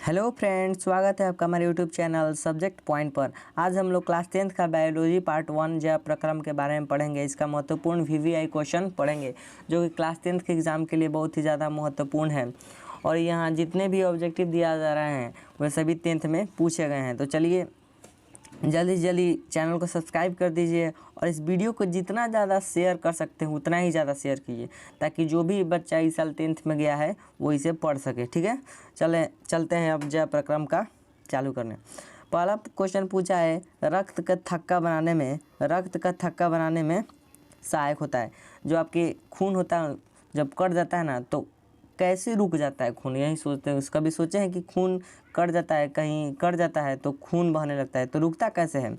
Hello friends, स्वागत है आपका हमारे यूट्यूब चैनल सब्जेक्ट पॉइंट पर। आज हम लोग क्लास 10th का बायोलॉजी पार्ट 1 जैव प्रक्रम के बारे में पढ़ेंगे। इसका महत्वपूर्ण वीवीआई क्वेश्चन पढ़ेंगे जो कि क्लास 10th के एग्ज़ाम के लिए बहुत ही ज़्यादा महत्वपूर्ण है। और यहाँ जितने भी ऑब्जेक्टिव दिया जा रहे हैं वह सभी 10th में पूछे गए हैं। तो चलिए जल्दी जल्दी चैनल को सब्सक्राइब कर दीजिए और इस वीडियो को जितना ज़्यादा शेयर कर सकते हैं उतना ही ज़्यादा शेयर कीजिए, ताकि जो भी बच्चा इस साल 10th में गया है वो इसे पढ़ सके। ठीक है, चलते हैं अब जैव प्रक्रम का चालू करने। पहला क्वेश्चन पूछा है, रक्त का थक्का बनाने में सहायक होता है। जो आपके खून होता है जब कट जाता है ना, तो कैसे रुक जाता है खून, यही सोचते हैं। कभी सोचे हैं कि खून कट जाता है, कहीं कट जाता है तो खून बहने लगता है, तो रुकता कैसे है?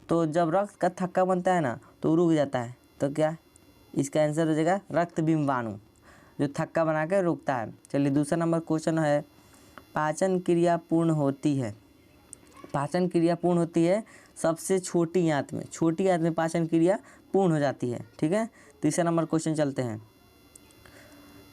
तो जब रक्त का थक्का बनता है ना तो रुक जाता है। तो क्या इसका आंसर हो जाएगा रक्त बिंबाणु, जो थक्का बना के रुकता है। चलिए दूसरा नंबर क्वेश्चन है, पाचन क्रिया पूर्ण होती है। पाचन क्रिया पूर्ण होती है सबसे छोटी आंत में पाचन क्रिया पूर्ण हो जाती है। ठीक है, तीसरा नंबर क्वेश्चन चलते हैं।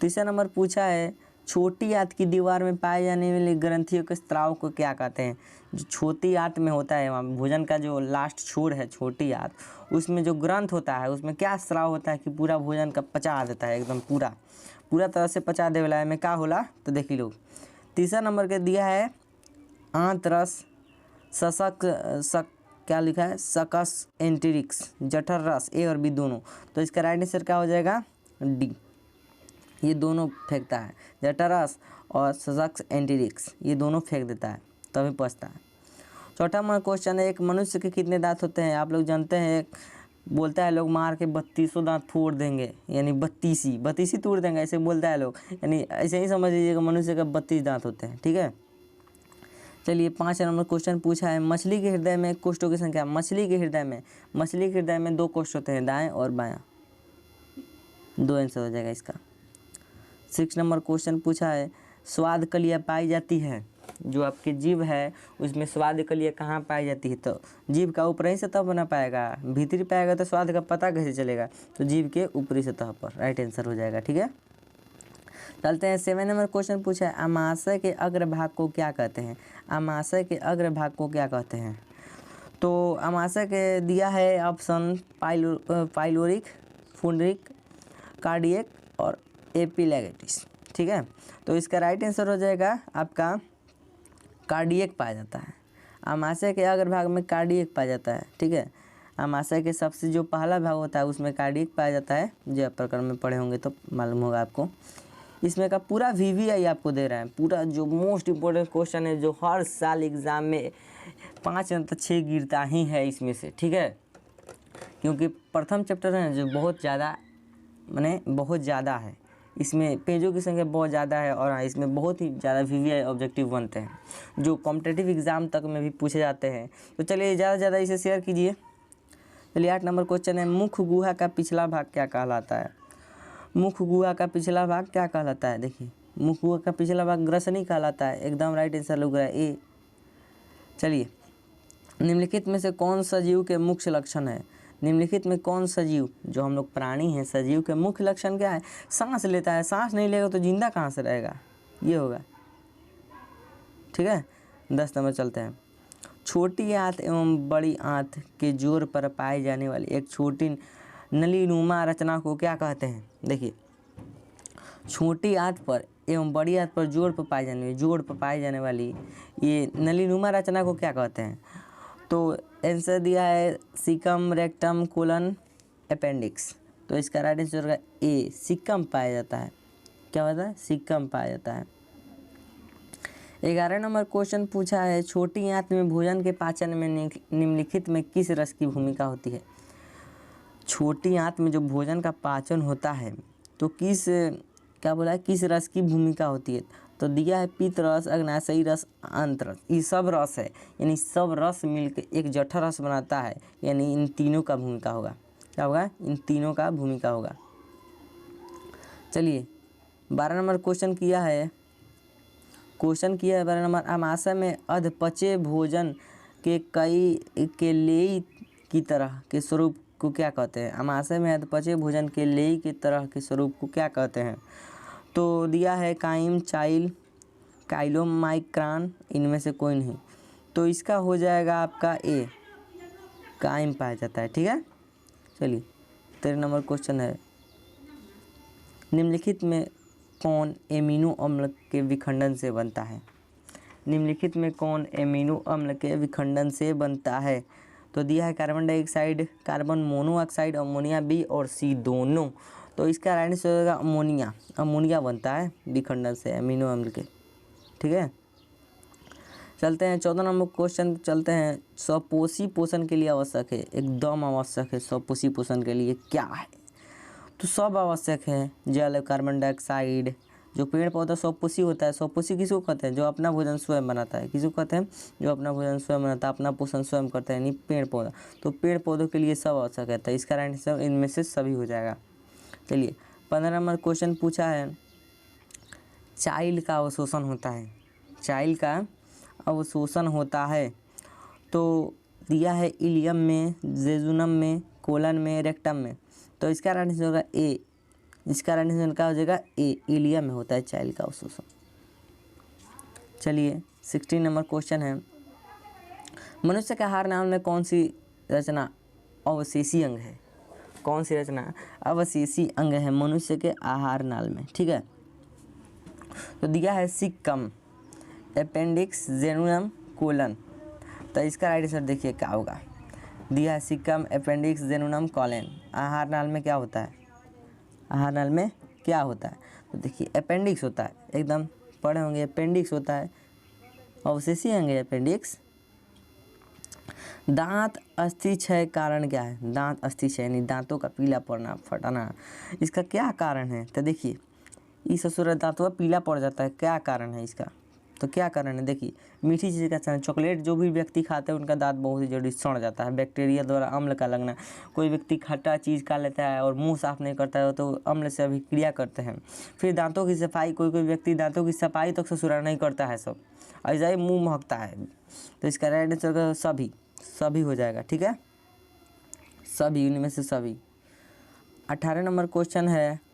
तीसरा नंबर पूछा है, छोटी आंत की दीवार में पाए जाने वाली ग्रंथियों के स्राव को क्या कहते हैं? जो छोटी आंत में होता है, वहाँ भोजन का जो लास्ट छोर है छोटी आंत, उसमें जो ग्रंथ होता है उसमें क्या स्राव होता है कि पूरा भोजन का पचा देता है, एकदम पूरा तरह से पचा दे वाला है। में क्या होला तो देखी लोग। तीसरा नंबर के दिया है आंत रस क्या लिखा है, सकस एंटेरिक्स जठर रस, ए और बी दोनों। तो इसका राइट आंसर क्या हो जाएगा, डी। ये दोनों फेंकता है, जठरस और सशक्स एंटेरिक्स, ये दोनों फेंक देता है तभी पचता है। चौथा नंबर क्वेश्चन है, एक मनुष्य के कितने दांत होते हैं? आप लोग जानते हैं, बोलता है लोग मार के 32 दांत फोड़ देंगे, यानी 32 तोड़ देंगे, ऐसे बोलता है लोग, यानी ऐसे ही समझ लीजिएगा मनुष्य का 32 दांत होते हैं। ठीक है, चलिए 5 नंबर क्वेश्चन पूछा है, मछली के हृदय में कोष्ठों की संख्या। मछली के हृदय में 2 कोष्ठ होते हैं, दाएँ और बायाँ। 2 आंसर हो जाएगा इसका। 6 नंबर क्वेश्चन पूछा है, स्वाद कलियाँ पाई जाती है। जो आपके जीभ है उसमें स्वाद कलियाँ कहाँ पाई जाती है? तो जीभ का ऊपरी सतह बना पाएगा, भीतरी पाएगा तो स्वाद का पता कैसे चलेगा? तो जीभ के ऊपरी सतह पर, राइट आंसर हो जाएगा। ठीक है, चलते हैं। 7 नंबर क्वेश्चन पूछा है, अमाशय के अग्रभाग को क्या कहते हैं? अमाशय के अग्रभाग को क्या कहते हैं? तो अमाशय के दिया है ऑप्शन पाइलोरिक, फुंडरिक, कार्डियक और एपिलेगेटिस। ठीक है, तो इसका राइट आंसर हो जाएगा आपका कार्डियक पाया जाता है। अमाशय के अग्रभाग में कार्डियक पाया जाता है। ठीक है, अमाशय के सबसे जो पहला भाग होता है उसमें कार्डियक पाया जाता है। जैव प्रक्रम में पढ़े होंगे तो मालूम होगा आपको। इसमें का पूरा वीवीआई आपको दे रहा है, पूरा जो मोस्ट इम्पोर्टेंट क्वेश्चन है जो हर साल एग्ज़ाम में 5 या 6 गिरता ही है इसमें से। ठीक है, क्योंकि प्रथम चैप्टर है जो बहुत ज़्यादा है, इसमें पेजों की संख्या बहुत ज़्यादा है और इसमें बहुत ही ज़्यादा वीवीआई ऑब्जेक्टिव बनते हैं जो कॉम्पिटिटिव एग्ज़ाम तक में भी पूछे जाते हैं। तो चलिए ज़्यादा से ज़्यादा इसे शेयर कीजिए। चलिए 8 नंबर क्वेश्चन है, मुख गुहा का पिछला भाग क्या कहलाता है? मुख गुहा का पिछला भाग क्या कहलाता है? देखिए, मुख गुहा का पिछला भाग ग्रसनी कहलाता है। एकदम राइट आंसर लग रहा है, ए। चलिए, निम्नलिखित में से कौन सजीव के मुख्य लक्षण है? निम्नलिखित में कौन सजीव, जो हम लोग प्राणी हैं, सजीव के मुख्य लक्षण क्या है? सांस लेता है, सांस नहीं लेगा तो जिंदा कहाँ से रहेगा, ये होगा। ठीक है, 10 नंबर चलते हैं। छोटी आंत एवं बड़ी आंत के जोड़ पर पाई जाने वाली एक छोटी नलीनुमा रचना को क्या कहते हैं? देखिए, छोटी आंत पर एवं बड़ी आंत पर जोड़ पर पाई जाने वाली ये नलीनुमा रचना को क्या कहते हैं? तो आंसर दिया है सीकम, रेक्टम, कोलन, अपेंडिक्स। तो इसका राइट आंसर होगा ए, सीकम पाया जाता है। क्या होता है? सीकम पाया जाता है। 11 नंबर क्वेश्चन पूछा है, छोटी आंत में भोजन के पाचन में निम्नलिखित में किस रस की भूमिका होती है? छोटी आंत में जो भोजन का पाचन होता है तो किस रस की भूमिका होती है? तो दिया है पित्त रस, अग्नाशयी रस, आंत रस। ये सब रस है, यानी सब रस मिलकर एक जठर रस बनाता है, यानी इन तीनों का भूमिका होगा। क्या होगा? इन तीनों का भूमिका होगा। चलिए 12 नंबर क्वेश्चन किया है 12 नंबर, अमाशय में अधपचे भोजन के लेई की तरह के स्वरूप को क्या कहते हैं? अमाशय में अधपचे भोजन के लेई की तरह के स्वरूप को क्या कहते हैं? तो दिया है काइम, चाइल, काइलोमाइक्रान, इनमें से कोई नहीं। तो इसका हो जाएगा आपका ए, काइम पाया जाता है। ठीक है, चलिए 13 नंबर क्वेश्चन है, निम्नलिखित में कौन एमिनो अम्ल के विखंडन से बनता है? निम्नलिखित में कौन एमिनो अम्ल के विखंडन से बनता है? तो दिया है carbon dioxide, carbon monoxide, ammonia B और सी दोनों। तो इसका राइट आंसर होगा अमोनिया। अमोनिया बनता है विखंडन से एमिनो अम्ल के। ठीक है, चलते हैं 14 नंबर क्वेश्चन चलते हैं। स्वपोषी पोषण के लिए आवश्यक है, एकदम आवश्यक है स्वपोषी पोषण के लिए क्या है? तो सब आवश्यक है, जल, कार्बन डाइऑक्साइड। जो पेड़ पौधा स्वपोषी होता है, स्वपोषी किसको कहते हैं? जो अपना भोजन स्वयं बनाता है। किसको कहते हैं? जो अपना भोजन स्वयं बनाता है, अपना पोषण स्वयं करता है, यानी पेड़ पौधा। तो पेड़ पौधों के लिए सब आवश्यक है, तो इसका राइट आंसर इनमें से सभी हो जाएगा। चलिए 15 नंबर क्वेश्चन पूछा है, चाइल्ड का अवशोषण होता है, चाइल्ड का अवशोषण होता है। तो दिया है इलियम में, जेजुनम में, कोलन में, रेक्टम में। तो इसका राइट आंसर होगा ए, इसका राइट आंसर क्या हो जाएगा? ए, इलियम में होता है चाइल्ड का अवशोषण। चलिए 16 नंबर क्वेश्चन है, मनुष्य के आहार नाल में कौन सी रचना अवशेषी अंग है? कौन सी रचना अवशेषी अंग है मनुष्य के आहार नाल में? ठीक है, तो दिया है सिक्कम, अपेंडिक्स, जेनुनम, कोलन। तो इसका राइट आंसर देखिए क्या होगा, दिया है सिक्कम, अपेंडिक्स, जेनुनम, कोलन। आहार नाल में क्या होता है? आहार नाल में क्या होता है? तो देखिए अपेंडिक्स होता है, एकदम पढ़े होंगे, अपेंडिक्स होता है, अवशेषी अंग है अपेंडिक्स। दांत अस्थि क्षय कारण क्या है? दांत अस्थि क्षय यानी दांतों का पीला पड़ना, फटना, इसका क्या कारण है? तो देखिए इस ससुर दांतों पीला पड़ जाता है, क्या कारण है इसका? तो क्या कारण है? देखिए मीठी चीज़ का कारण, चॉकलेट जो भी व्यक्ति खाते हैं उनका दांत बहुत ही जल्दी सड़ जाता है, बैक्टीरिया द्वारा अम्ल का लगना। कोई व्यक्ति खट्टा चीज़ खा लेता है और मुंह साफ नहीं करता है तो अम्ल से अभिक्रिया करते हैं। फिर दांतों की सफाई, कोई कोई व्यक्ति दांतों की सफाई तक ससुरा नहीं करता है, सब ऐसा ही मुँह महकता है। तो इसका राइट आंसर सभी, सभी हो जाएगा। ठीक है, सभी, इनमें से सभी। 18 नंबर क्वेश्चन है,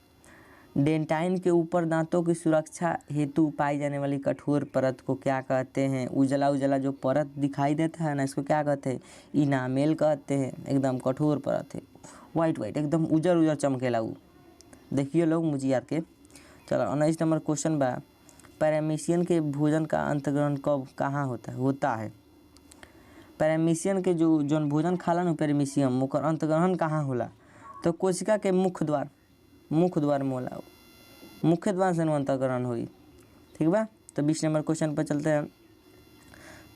डेंटाइन के ऊपर दांतों की सुरक्षा हेतु पाई जाने वाली कठोर परत को क्या कहते हैं? उजला उजला जो परत दिखाई देता है ना, इसको क्या कहते हैं? इनामेल कहते हैं। एकदम कठोर परत है, वाइट वाइट, एकदम उजर उजर चमकेला वो, देखिए लोग मुझे याद के। चलो 19 नंबर क्वेश्चन बा, पैरामीशियन के भोजन का अंतग्रहण कब कहाँ होता है? पैरामीशियन के जो जौन भोजन खाला न पैरामीशियम, ओकर अंतग्रहण कहाँ होला? तो कोशिका के मुख्य द्वार में होला, मुख्य द्वार से अंतःकरण हुई। ठीक बा, तो 20 नंबर क्वेश्चन पर चलते हैं।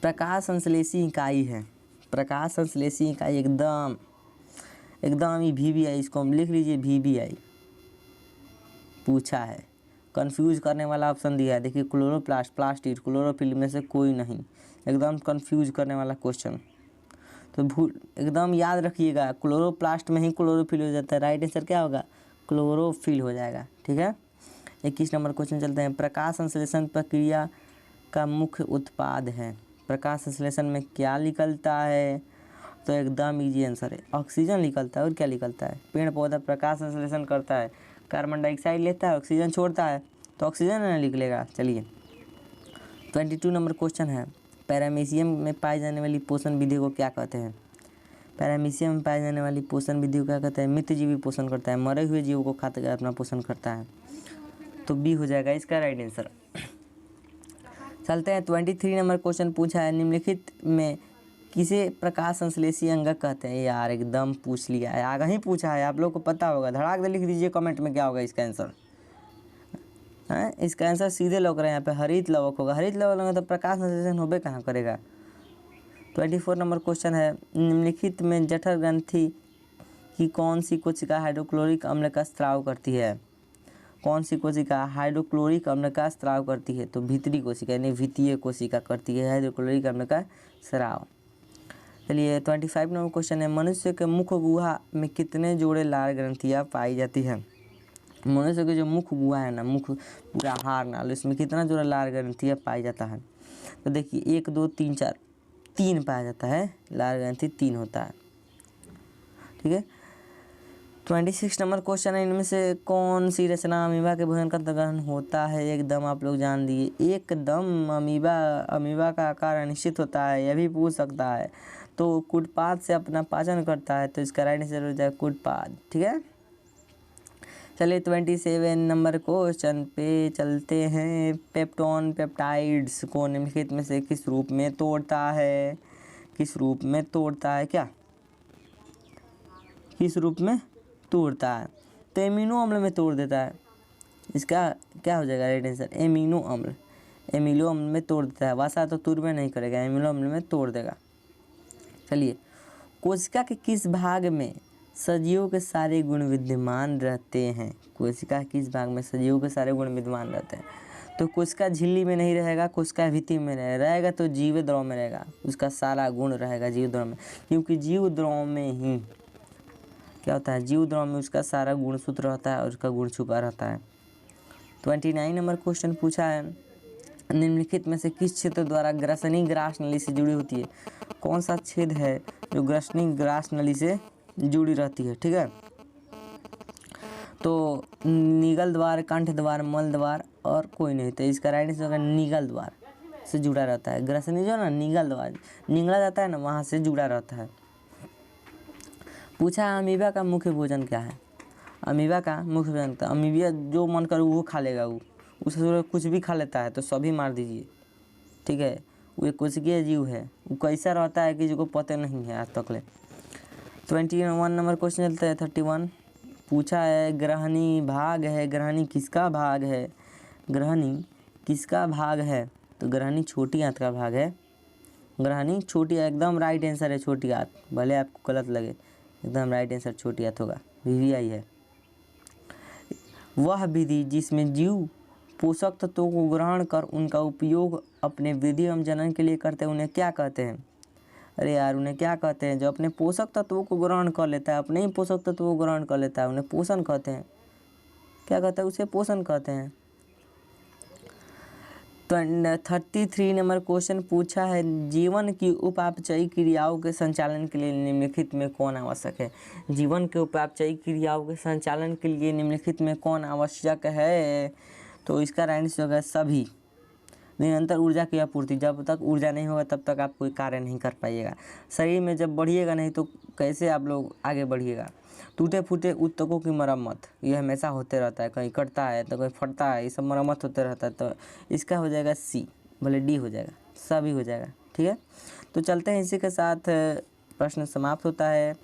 प्रकाश संश्लेषी इकाई है, प्रकाश संश्लेषी इकाई एकदम ही VBI, इसको हम लिख लीजिए VBI पूछा है। कंफ्यूज करने वाला ऑप्शन दिया है, देखिए क्लोरोप्लास्ट, प्लास्टिड, क्लोरोफिल में से कोई नहीं, एकदम कंफ्यूज करने वाला क्वेश्चन। तो भूल एकदम याद रखिएगा, क्लोरोप्लास्ट में ही क्लोरोफिल हो जाता है, राइट आंसर क्या होगा? क्लोरोफिल हो जाएगा। ठीक है, 21 नंबर क्वेश्चन चलते हैं, प्रकाश संश्लेषण प्रक्रिया का मुख्य उत्पाद है। प्रकाश संश्लेषण में क्या निकलता है? तो एकदम इजी आंसर है, ऑक्सीजन निकलता है। और क्या निकलता है? पेड़ पौधा प्रकाश संश्लेषण करता है, कार्बन डाइऑक्साइड लेता है, ऑक्सीजन छोड़ता है, तो ऑक्सीजन ना निकलेगा। चलिए 22 नंबर क्वेश्चन है, पैरामीशियम में पाई जाने वाली पोषण विधि को क्या कहते हैं? पैरामीशियम में पाई जाने वाली पोषण विधि को क्या कहते हैं? मित्रजीवी पोषण करता है, मरे हुए जीवों को खाते हुए अपना पोषण करता है। तो बी हो जाएगा इसका राइट आंसर। चलते हैं 23 नंबर क्वेश्चन पूछा है, निम्नलिखित में किसे प्रकाश संश्लेषी अंग कहते हैं? यार एकदम पूछ लिया है, आगे ही पूछा है, आप लोग को पता होगा, धड़ाक दे लिख दीजिए कमेंट में क्या होगा इसका आंसर। है इसका आंसर सीधे लग रहा है यहाँ पे, हरित लवक होगा। हरित लवक होगा तो प्रकाश संश्लेषण होबे कहाँ करेगा। 24 नंबर क्वेश्चन है, निम्नलिखित में जठर ग्रंथि की कौन सी कोशिका हाइड्रोक्लोरिक अम्ल का स्राव करती है? कौन सी कोशिका हाइड्रोक्लोरिक अम्ल का स्राव करती है? तो भीतरी कोशिका यानी वित्तीय कोशिका करती है हाइड्रोक्लोरिक अम्ल का स्राव। चलिए 25 नंबर क्वेश्चन है, मनुष्य के मुख गुहा में कितने जोड़े लाल ग्रंथियाँ पाई जाती हैं? मनुष्य के जो मुख गुहा है ना, मुख पूरा हार नाल, इसमें कितना जोड़ा लाल ग्रंथियाँ पाई जाता है? तो देखिए 1 2 3 4, 3 पाया जाता है, लाल ग्रंथि 3 होता है। ठीक है, 26 नंबर क्वेश्चन है, इनमें से कौन सी रचना अमीबा के भोजन का ग्रहण होता है? एकदम आप लोग जान दिए, एकदम अमीबा का आकार अनिश्चित होता है, यह भी पूछ सकता है। तो कुटपाद से अपना पाचन करता है, तो इसका राइट आंसर हो जाए कुटपाद। ठीक है, चलिए 27 नंबर क्वेश्चन पे चलते हैं। पेप्टोन पेप्टाइड्स को निम्नलिखित में से किस रूप में तोड़ता है? किस रूप में तोड़ता है? क्या किस रूप में तोड़ता है? तो एमिनो अम्ल में तोड़ देता है। इसका क्या हो जाएगा राइट आंसर? एमिनो अम्ल। एमिनो अम्ल में तोड़ देता है, वसा तो तुर में नहीं करेगा, एमिनो अम्ल में तोड़ देगा। चलिए, कोशिका के किस भाग में सजीवों के सारे गुण विद्यमान रहते हैं? कोशिका के किस भाग में सजीवों के सारे गुण विद्यमान रहते हैं? तो कोशिका झिल्ली में नहीं रहेगा, कोशिका भित्ति में रहेगा तो जीव द्रव में रहेगा, उसका सारा गुण रहेगा जीव द्रव में, क्योंकि जीव द्रव में ही क्या होता है, जीव द्रव में उसका सारा गुण सूत्र रहता है और उसका गुण छुपा रहता है। 29 नंबर क्वेश्चन पूछा है, निम्नलिखित में से किस क्षेत्र द्वारा ग्रसनी ग्रास नली से जुड़ी होती है? कौन सा छेद है जो ग्रसनी ग्रास नली से जुड़ी रहती है? ठीक है, तो निगल द्वार, कंठ द्वार, मल द्वार और कोई नहीं, तो इसका राइट आंसर होगा निगल द्वार से जुड़ा रहता है। ग्रसनी जो ना निगल द्वार निगला जाता है ना, वहाँ से जुड़ा रहता है। पूछा अमीबा का मुख्य भोजन क्या है? अमीबा का मुख्य भोजन, तो अमीबा जो मन करे वो खा लेगा, वो उसे कुछ भी खा लेता है, तो सभी मार दीजिए। ठीक है, वो एक कोशिकीय जीव है, वो कैसा रहता है किसी को पता नहीं है आज तक ले। 21 नंबर क्वेश्चन चलता है। 31 पूछा है, ग्रहणी भाग है, ग्रहणी किसका भाग है? ग्रहणी किसका भाग है? तो ग्रहणी छोटी आंत का भाग है। ग्रहणी छोटी, एकदम राइट आंसर है छोटी आंत, भले आपको गलत लगे, एकदम राइट आंसर छोटी आंत होगा, VVI है। वह विधि जिसमें जीव पोषक तत्वों को ग्रहण कर उनका उपयोग अपने वृद्धि एवं जनन के लिए करते हैं, उन्हें क्या कहते हैं? अरे यार, उन्हें क्या कहते हैं? जो अपने पोषक तत्वों को ग्रहण कर लेता है, अपने ही पोषक तत्वों को ग्रहण कर लेता है, उन्हें पोषण कहते हैं। क्या कहते हैं? उसे पोषण कहते हैं। तो 33 नंबर क्वेश्चन पूछा है, जीवन की उपापचयी क्रियाओं के संचालन के लिए निम्नलिखित में कौन आवश्यक है? जीवन के उपापचयी क्रियाओं के संचालन के लिए निम्नलिखित में कौन आवश्यक है? तो इसका राइट आंसर होगा सभी। निरंतर ऊर्जा की आपूर्ति, जब तक ऊर्जा नहीं होगा तब तक आप कोई कार्य नहीं कर पाइएगा। शरीर में जब बढ़िएगा नहीं तो कैसे आप लोग आगे बढ़िएगा। टूटे फूटे ऊतकों की मरम्मत, ये हमेशा होते रहता है, कहीं कटता है तो कहीं फटता है, ये सब मरम्मत होते रहता है, तो इसका हो जाएगा C, भले D हो जाएगा, सभी हो जाएगा। ठीक है, तो चलते हैं, इसी के साथ प्रश्न समाप्त होता है।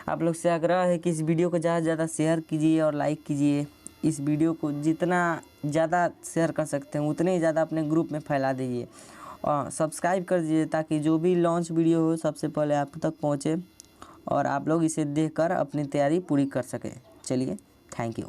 आप लोग से आग्रह है कि इस वीडियो को ज़्यादा से ज़्यादा शेयर कीजिए और लाइक कीजिए। इस वीडियो को जितना ज़्यादा शेयर कर सकते हैं उतने ही ज़्यादा अपने ग्रुप में फैला दीजिए और सब्सक्राइब कर दीजिए, ताकि जो भी लॉन्च वीडियो हो सबसे पहले आप तक पहुँचे और आप लोग इसे देखकर अपनी तैयारी पूरी कर सकें। चलिए, थैंक यू।